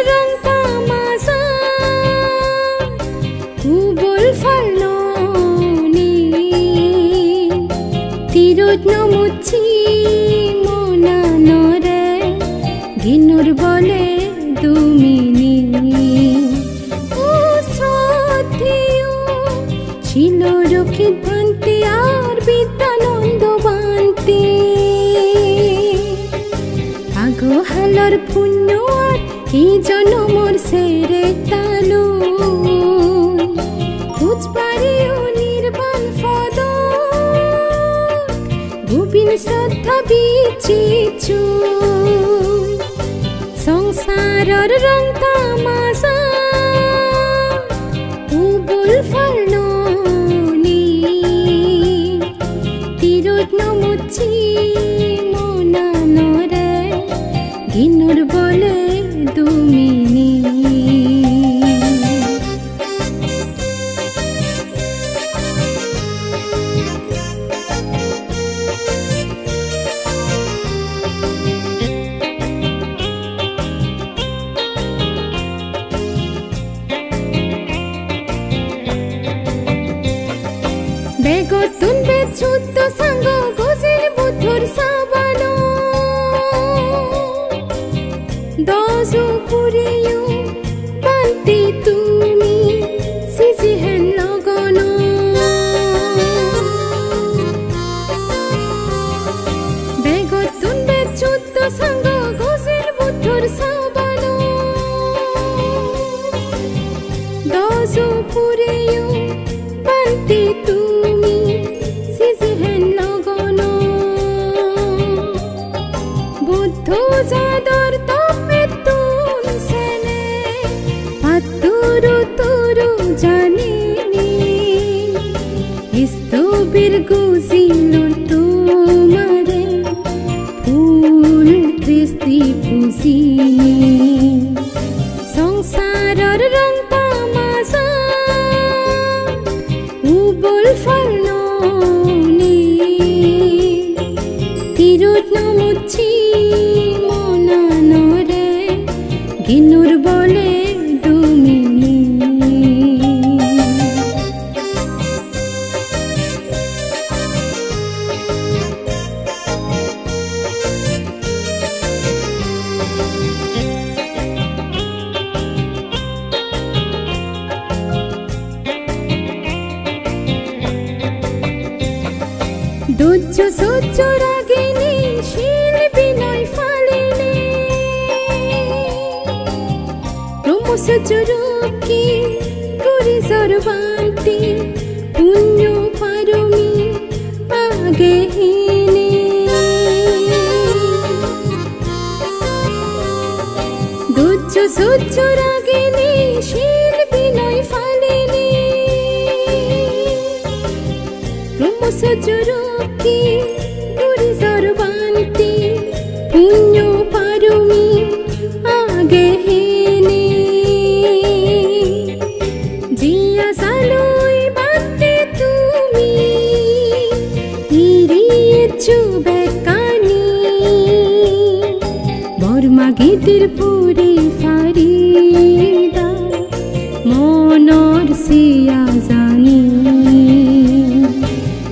rong tamasa ubol faloni tirut nomuchi monanore ginur bole dumini o srathiyo chilo rokit bhanti ar bidanando banti ago halar punyo ar এই জনমর সেরে তালু বুঝপারিও নির্বাণ ফদ গোবিন শ্রদ্ধা বিচিচু সংসারর রং তামাসা উবুল ফালনি তিরুত নমুচি মনানরে গিনুর বলে দুমিনি বেগতুন বেচুত সাঙ্গ গোজির বুধুর সাবানো দজু পুরিয়ু বান্তি তুমি সিজিহেন লগনো বেগতুন বেচুত সাঙ্গ গোজির বুধুর সাবানো দজু পুরিয়ু বান্তি তুমি সিজিহেন লগনো বুদ্ধ জাদর তপে তুম সেনে পাতুরু তুরু জানিনি ইস্তবির গুজিলুর তোমারে ফুল কৃষ্টি পুজিনি সংসারর রং তামাসা উবল ফালনি তিরুত নমুচি মনানরে গিনুর বলে দুমিনি দুজ্জ সহ্য রাগিনী শিল বিনয় ফালিনী ক্রমসহ্য রূপী গুরি সর্বান্তি পুণ্য পারমি আগে হিনী দুজ্জ সহ্য রাগিনী শিল বিনয় ফালিনী ক্রমসহ্য রূপী গুরি সর্বান্তি পুণ্য পারমি আগে হেনে জিয়া সালুই বান্তি তুমি ইরিয়েছু বেকানি বর্মা গীতির পুরি ফারিদা মনর সিয়া জানি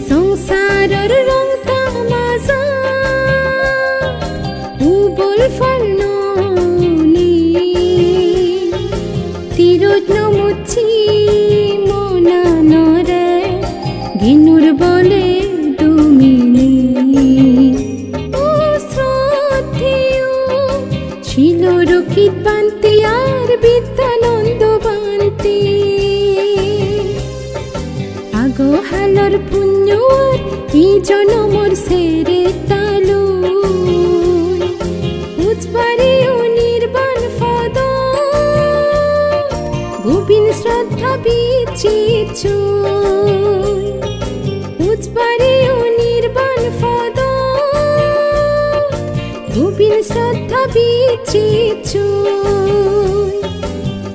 সংসারর রং তামাসা উবল ফালনি তিরুত নমুচি মনানরে গিনুর বলে দুমিনি ও শ্রদ্ধেয় ছিল রকিত বান্তি আর বিদ্যানন্দ বান্তি আগো হালার পুণ্য এই জনমর সেরে তালু বুঝপারিও নির্বাণ ফদ গোবিন শ্রদ্ধা বিচিচু বুঝপারিও নির্বাণ ফদ গোবিন শ্রদ্ধা বিচিচু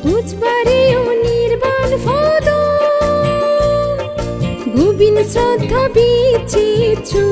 বুঝপারিও নির্বাণ ফদ গোবিন শ্রদ্ধা বিচিচু।